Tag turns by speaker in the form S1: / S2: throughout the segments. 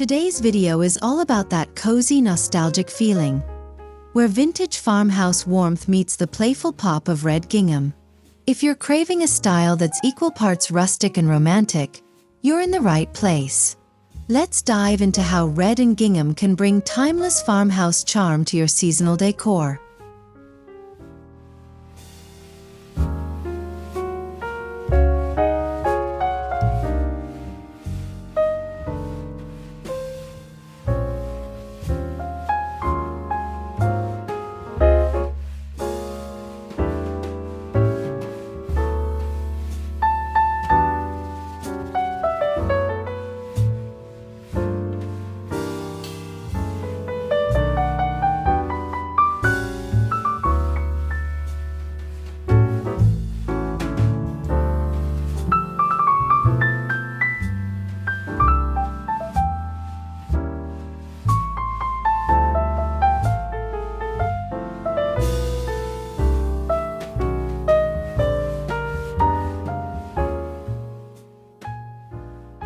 S1: Today's video is all about that cozy, nostalgic feeling, where vintage farmhouse warmth meets the playful pop of red gingham. If you're craving a style that's equal parts rustic and romantic, you're in the right place. Let's dive into how red and gingham can bring timeless farmhouse charm to your seasonal decor.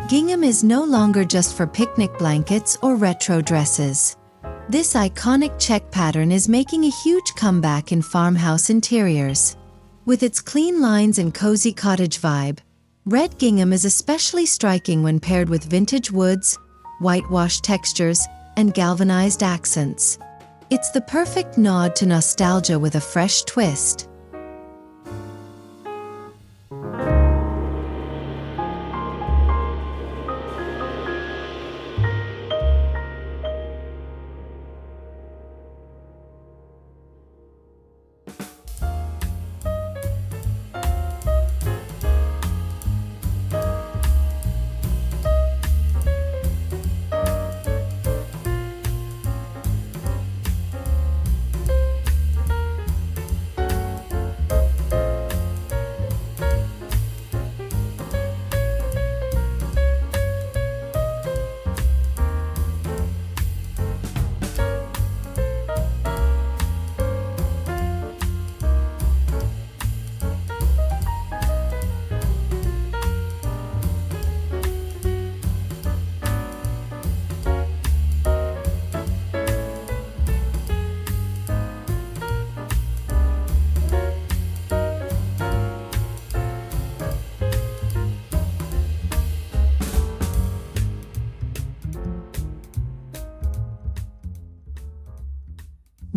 S1: Gingham is no longer just for picnic blankets or retro dresses. This iconic check pattern is making a huge comeback in farmhouse interiors. With its clean lines and cozy cottage vibe, red gingham is especially striking when paired with vintage woods, whitewash textures, and galvanized accents. It's the perfect nod to nostalgia with a fresh twist.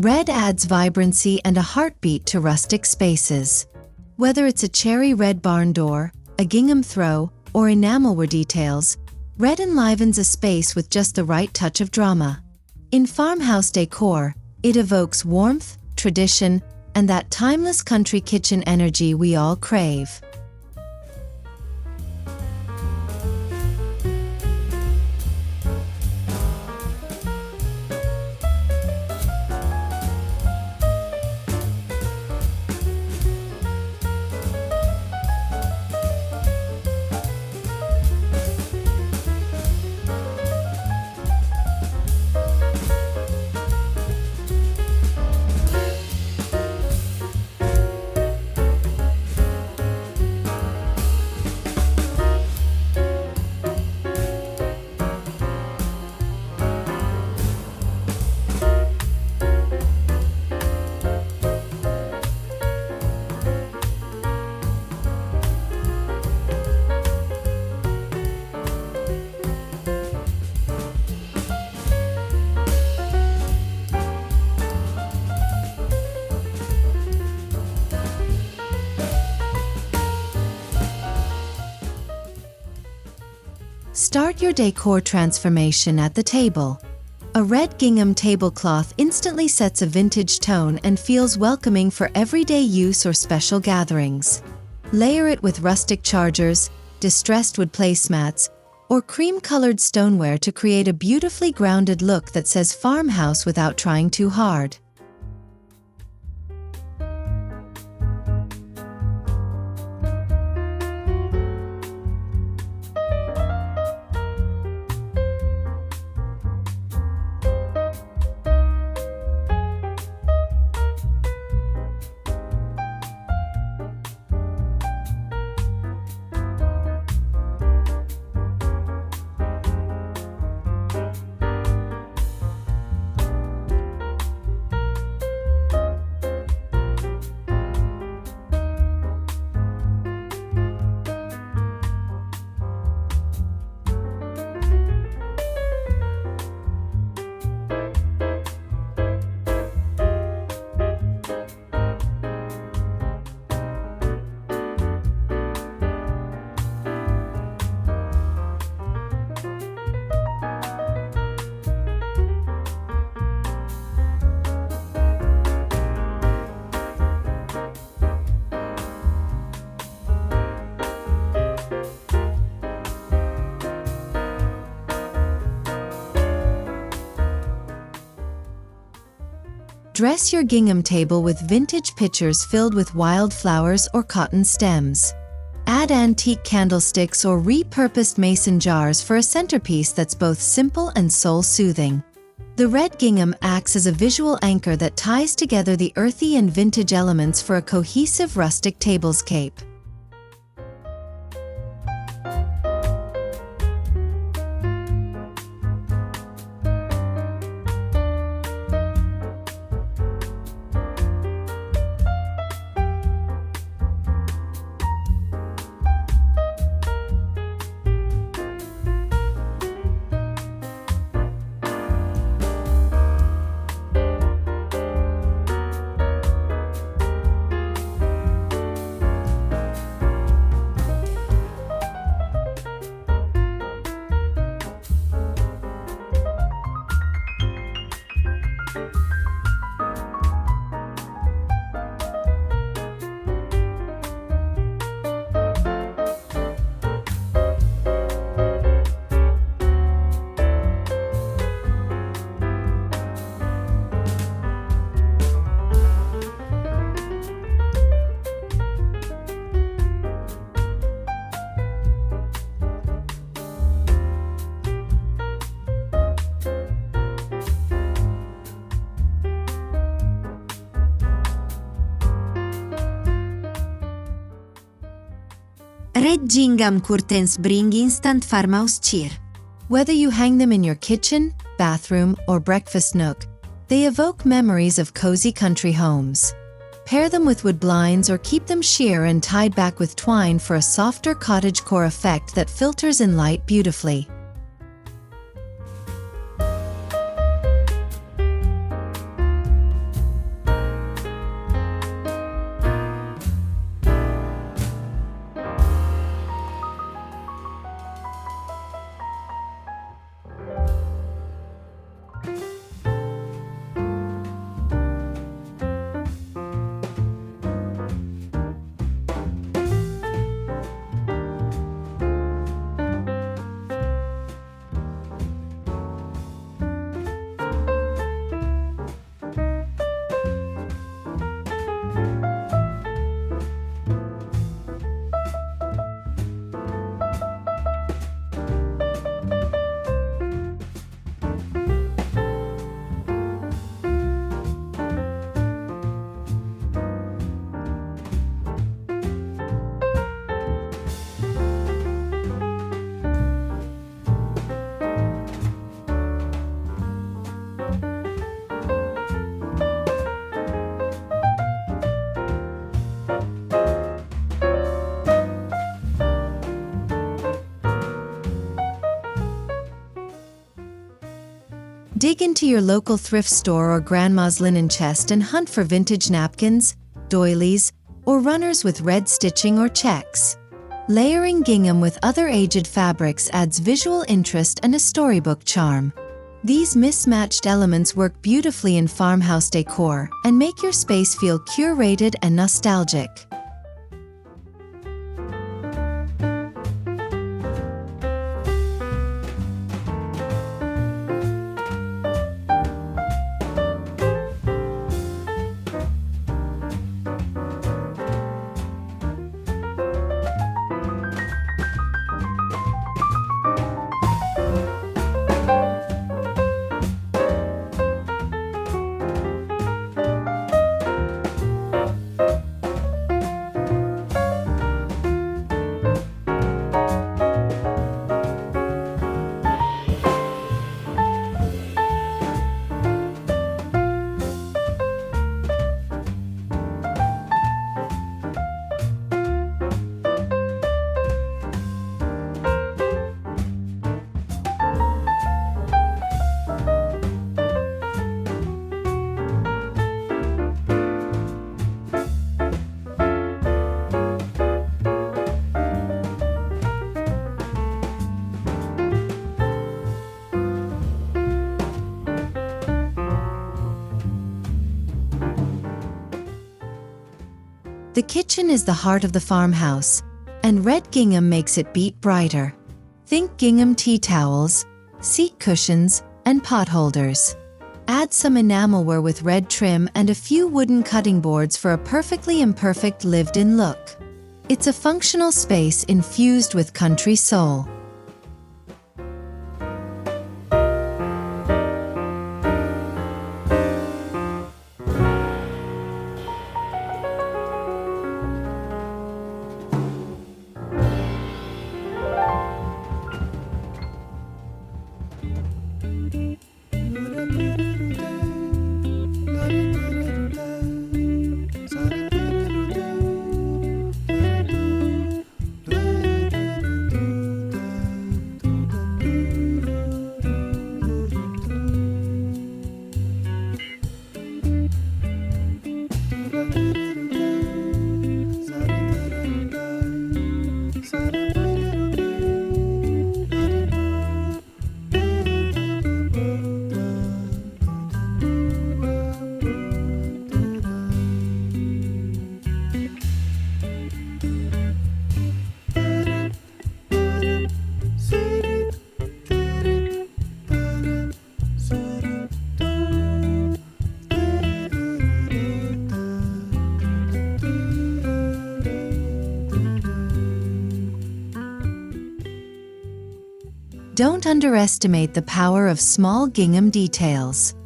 S1: Red adds vibrancy and a heartbeat to rustic spaces. Whether it's a cherry red barn door, a gingham throw, or enamelware details, red enlivens a space with just the right touch of drama. In farmhouse decor, it evokes warmth, tradition, and that timeless country kitchen energy we all crave. Start your decor transformation at the table. A red gingham tablecloth instantly sets a vintage tone and feels welcoming for everyday use or special gatherings. Layer it with rustic chargers, distressed wood placemats, or cream-colored stoneware to create a beautifully grounded look that says farmhouse without trying too hard. Dress your gingham table with vintage pitchers filled with wildflowers or cotton stems. Add antique candlesticks or repurposed mason jars for a centerpiece that's both simple and soul-soothing. The red gingham acts as a visual anchor that ties together the earthy and vintage elements for a cohesive rustic tablescape.
S2: Red gingham curtains bring instant farmhouse cheer.
S1: Whether you hang them in your kitchen, bathroom, or breakfast nook, they evoke memories of cozy country homes. Pair them with wood blinds or keep them sheer and tied back with twine for a softer cottagecore effect that filters in light beautifully. Dig into your local thrift store or grandma's linen chest and hunt for vintage napkins, doilies, or runners with red stitching or checks. Layering gingham with other aged fabrics adds visual interest and a storybook charm. These mismatched elements work beautifully in farmhouse decor and make your space feel curated and nostalgic. The kitchen is the heart of the farmhouse, and red gingham makes it beat brighter. Think gingham tea towels, seat cushions, and pot holders. Add some enamelware with red trim and a few wooden cutting boards for a perfectly imperfect lived-in look. It's a functional space infused with country soul. Don't underestimate the power of small gingham details.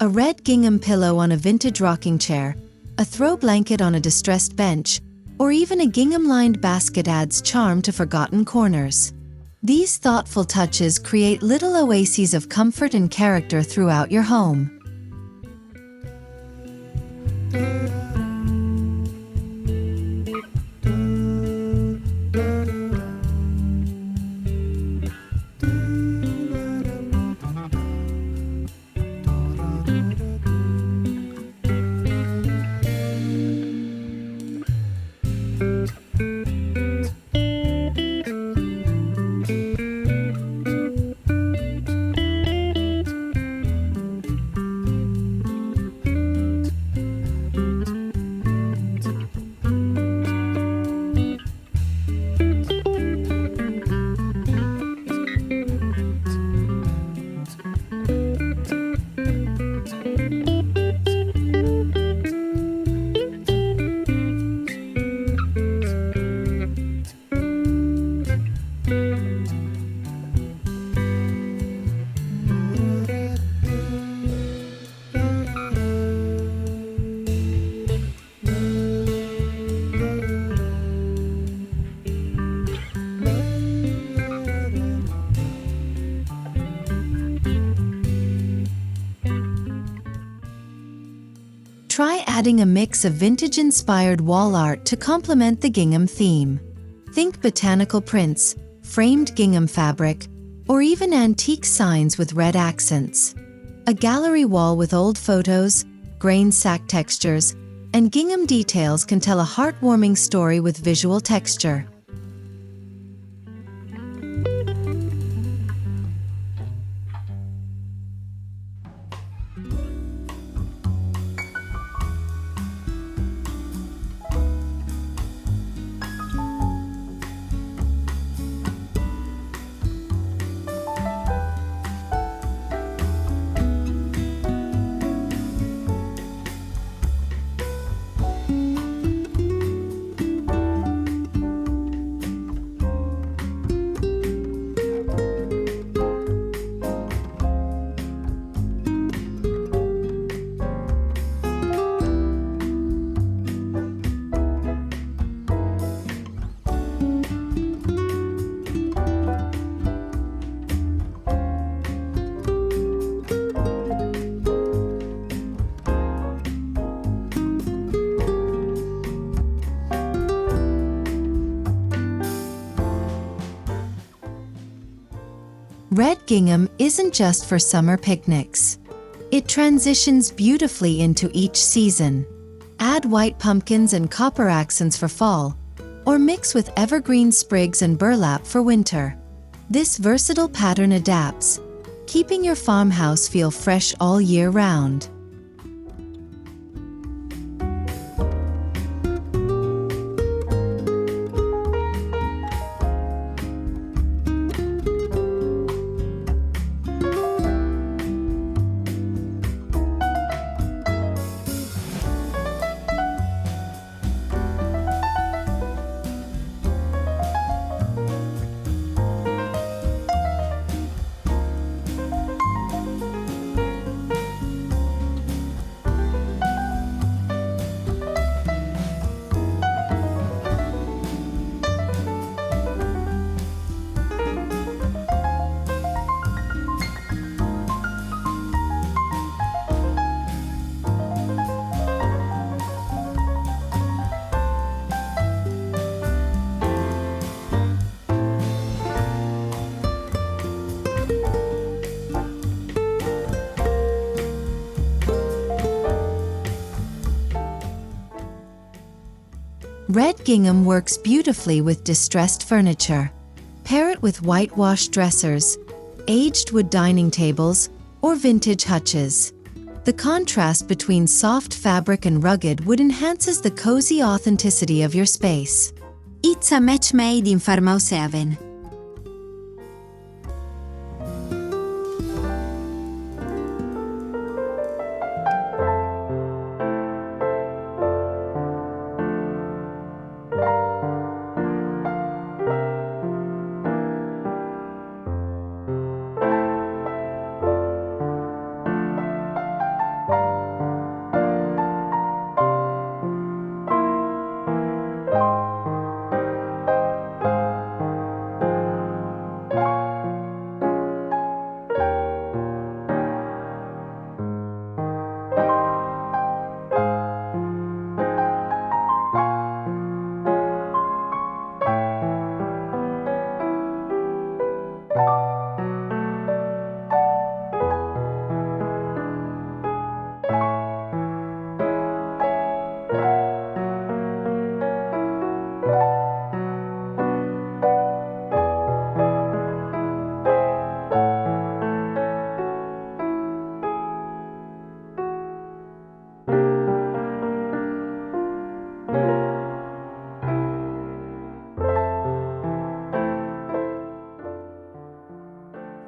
S1: A red gingham pillow on a vintage rocking chair, a throw blanket on a distressed bench, or even a gingham-lined basket adds charm to forgotten corners. These thoughtful touches create little oases of comfort and character throughout your home. Try adding a mix of vintage-inspired wall art to complement the gingham theme. Think botanical prints, framed gingham fabric, or even antique signs with red accents. A gallery wall with old photos, grain sack textures, and gingham details can tell a heartwarming story with visual texture. Red gingham isn't just for summer picnics. It transitions beautifully into each season. Add white pumpkins and copper accents for fall, or mix with evergreen sprigs and burlap for winter. This versatile pattern adapts, keeping your farmhouse feel fresh all year round. Red gingham works beautifully with distressed furniture. Pair it with whitewashed dressers, aged wood dining tables, or vintage hutches. The contrast between soft fabric and rugged wood enhances the cozy authenticity of your space.
S2: It's a match made in Farmhouse Heaven.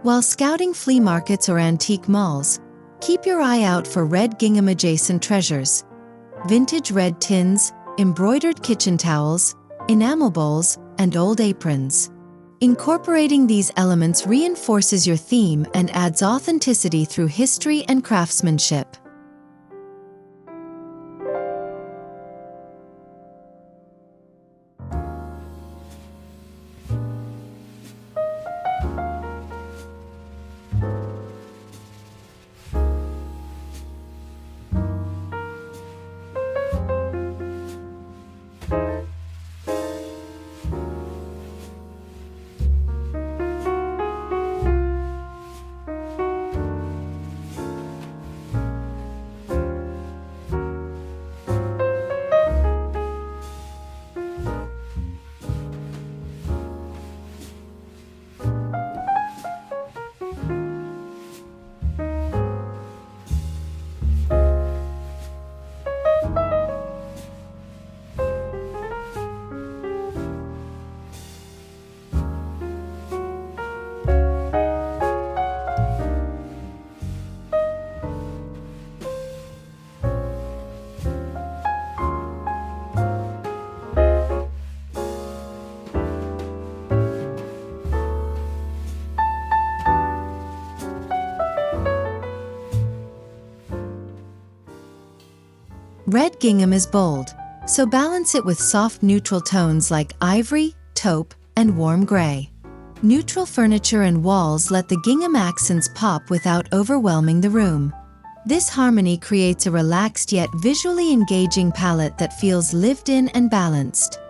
S1: While scouting flea markets or antique malls, keep your eye out for red gingham adjacent treasures. Vintage red tins, embroidered kitchen towels, enamel bowls, and old aprons. Incorporating these elements reinforces your theme and adds authenticity through history and craftsmanship. Red gingham is bold, so balance it with soft neutral tones like ivory, taupe, and warm gray. Neutral furniture and walls let the gingham accents pop without overwhelming the room. This harmony creates a relaxed yet visually engaging palette that feels lived in and balanced.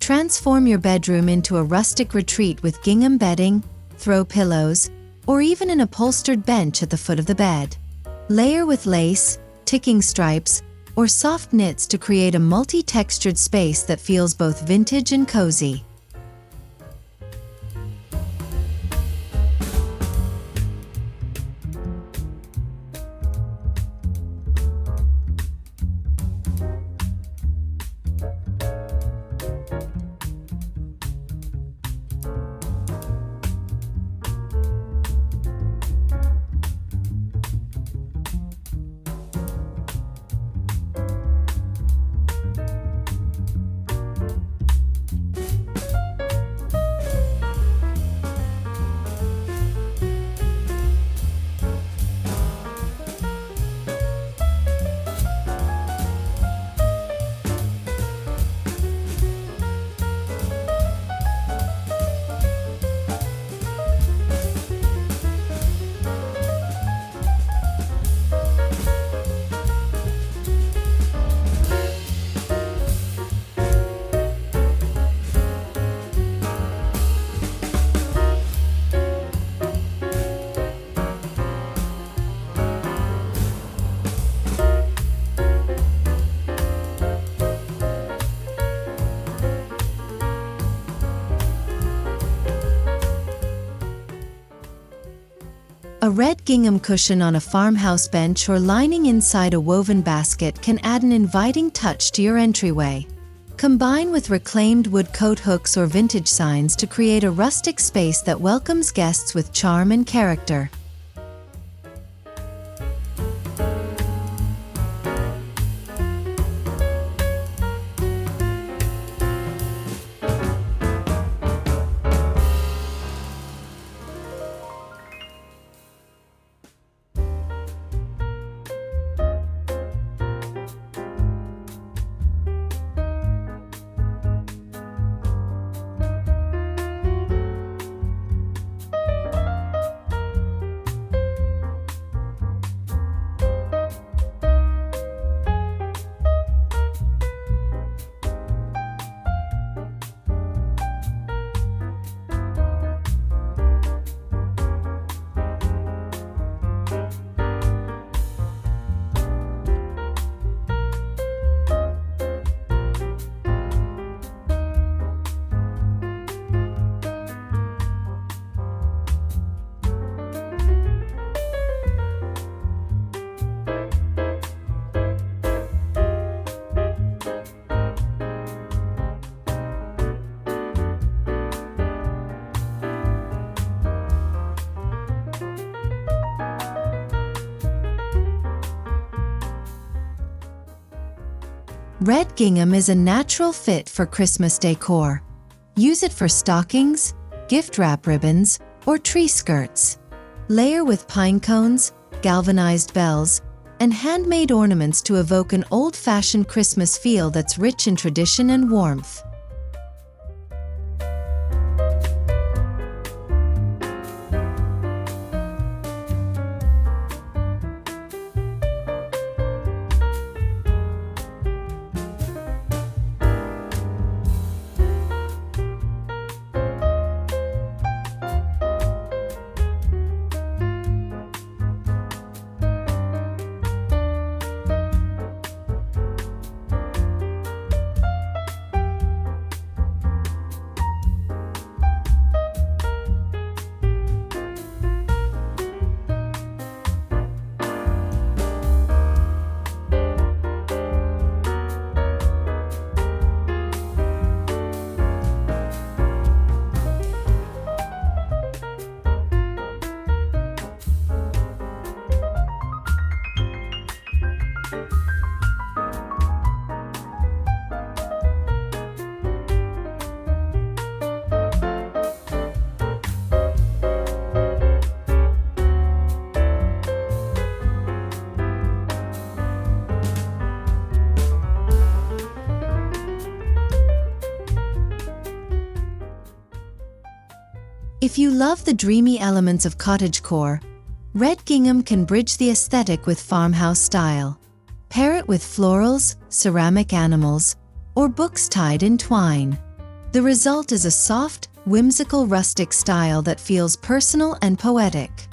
S1: Transform your bedroom into a rustic retreat with gingham bedding, throw pillows, or even an upholstered bench at the foot of the bed. Layer with lace, ticking stripes, or soft knits to create a multi-textured space that feels both vintage and cozy. A red gingham cushion on a farmhouse bench or lining inside a woven basket can add an inviting touch to your entryway. Combine with reclaimed wood coat hooks or vintage signs to create a rustic space that welcomes guests with charm and character. Red gingham is a natural fit for Christmas decor. Use it for stockings, gift wrap ribbons, or tree skirts. Layer with pine cones, galvanized bells, and handmade ornaments to evoke an old-fashioned Christmas feel that's rich in tradition and warmth. If you love the dreamy elements of cottagecore, red gingham can bridge the aesthetic with farmhouse style. Pair it with florals, ceramic animals, or books tied in twine. The result is a soft, whimsical rustic style that feels personal and poetic.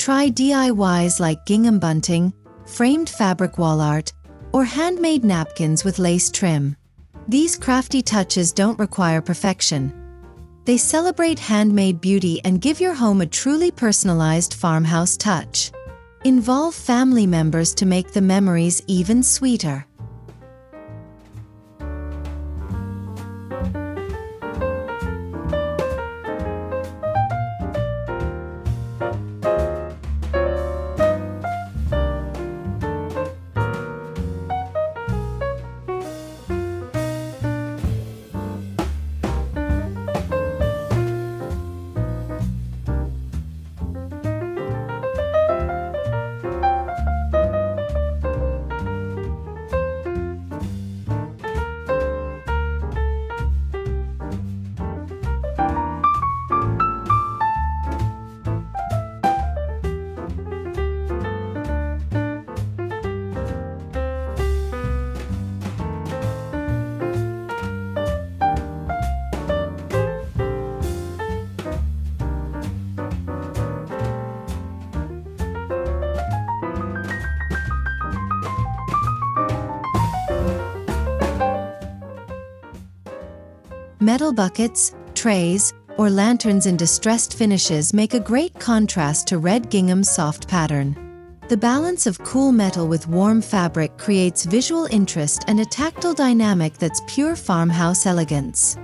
S1: Try DIYs like gingham bunting, framed fabric wall art, or handmade napkins with lace trim. These crafty touches don't require perfection. They celebrate handmade beauty and give your home a truly personalized farmhouse touch. Involve family members to make the memories even sweeter. Metal buckets, trays, or lanterns in distressed finishes make a great contrast to red gingham's soft pattern. The balance of cool metal with warm fabric creates visual interest and a tactile dynamic that's pure farmhouse elegance.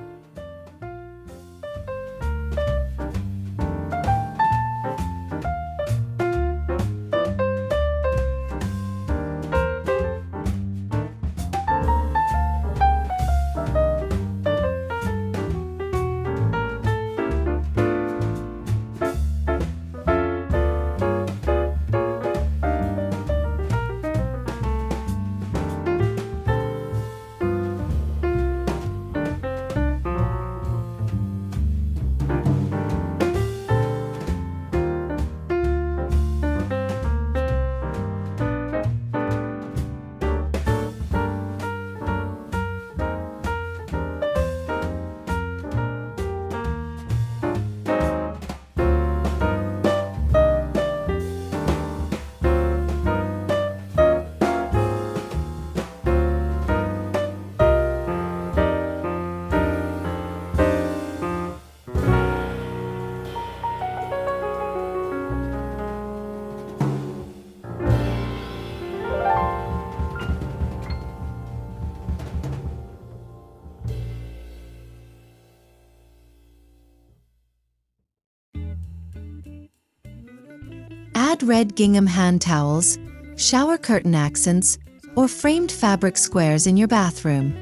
S1: Add red gingham hand towels, shower curtain accents, or framed fabric squares in your bathroom.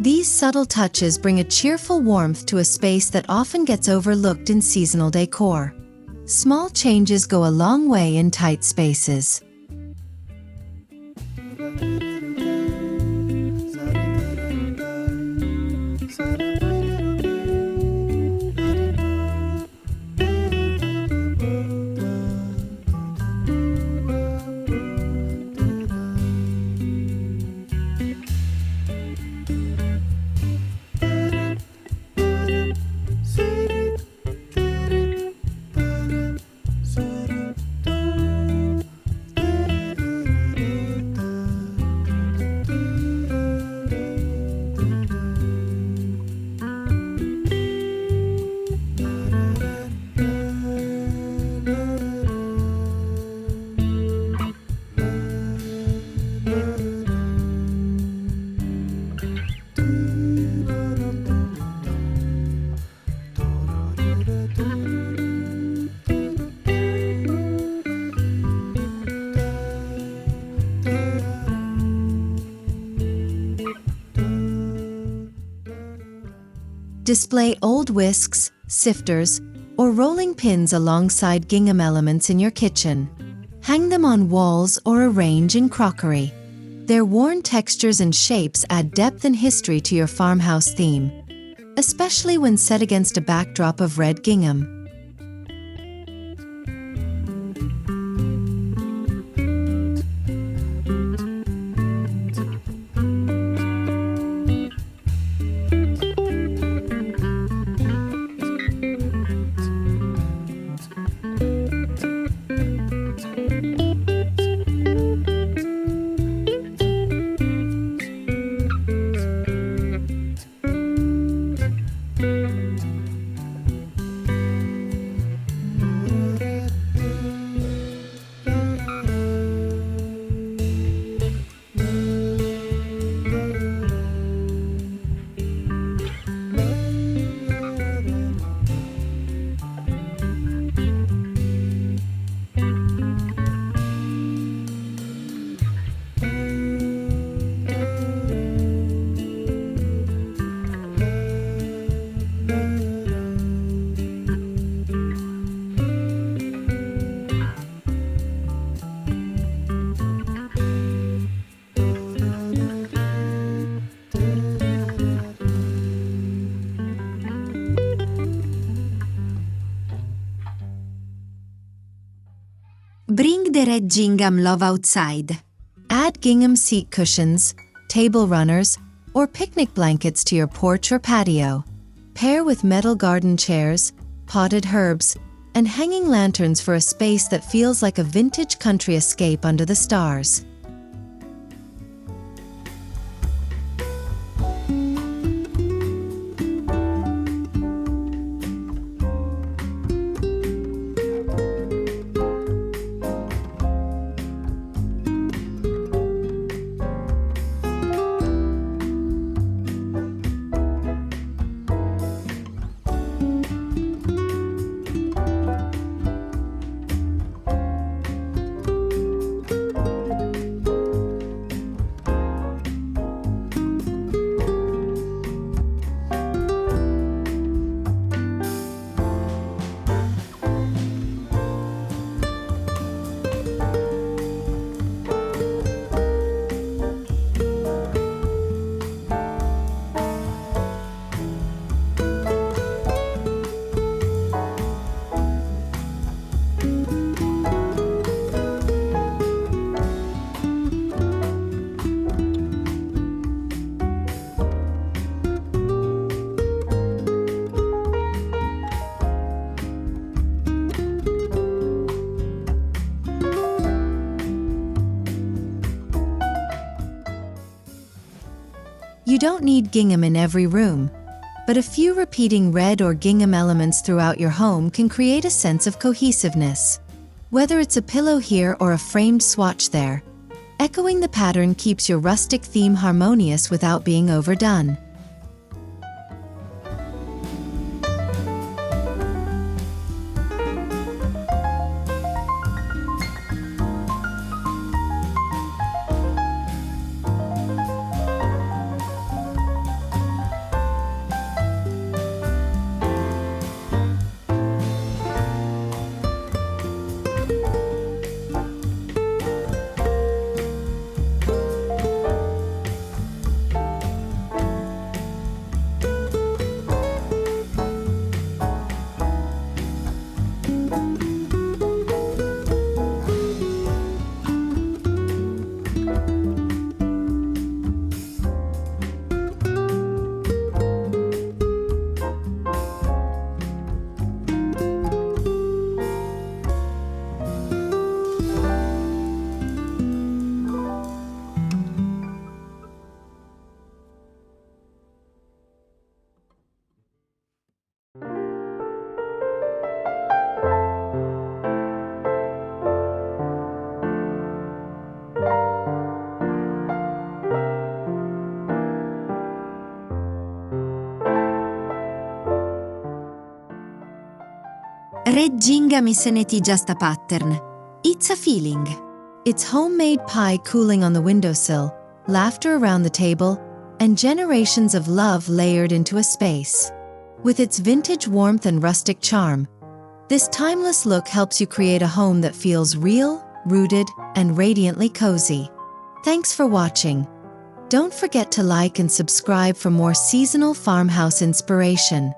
S1: These subtle touches bring a cheerful warmth to a space that often gets overlooked in seasonal decor. Small changes go a long way in tight spaces. Display old whisks, sifters, or rolling pins alongside gingham elements in your kitchen. Hang them on walls or arrange in crockery. Their worn textures and shapes add depth and history to your farmhouse theme, especially when set against a backdrop of red gingham.
S2: Bring the red gingham love outside.
S1: Add gingham seat cushions, table runners, or picnic blankets to your porch or patio. Pair with metal garden chairs, potted herbs, and hanging lanterns for a space that feels like a vintage country escape under the stars. You don't need gingham in every room, but a few repeating red or gingham elements throughout your home can create a sense of cohesiveness. Whether it's a pillow here or a framed swatch there, echoing the pattern keeps your rustic theme harmonious without being overdone.
S2: Red gingham isn't just a pattern. It's a feeling.
S1: It's homemade pie cooling on the windowsill, laughter around the table, and generations of love layered into a space. With its vintage warmth and rustic charm, this timeless look helps you create a home that feels real, rooted, and radiantly cozy. Thanks for watching. Don't forget to like and subscribe for more seasonal farmhouse inspiration.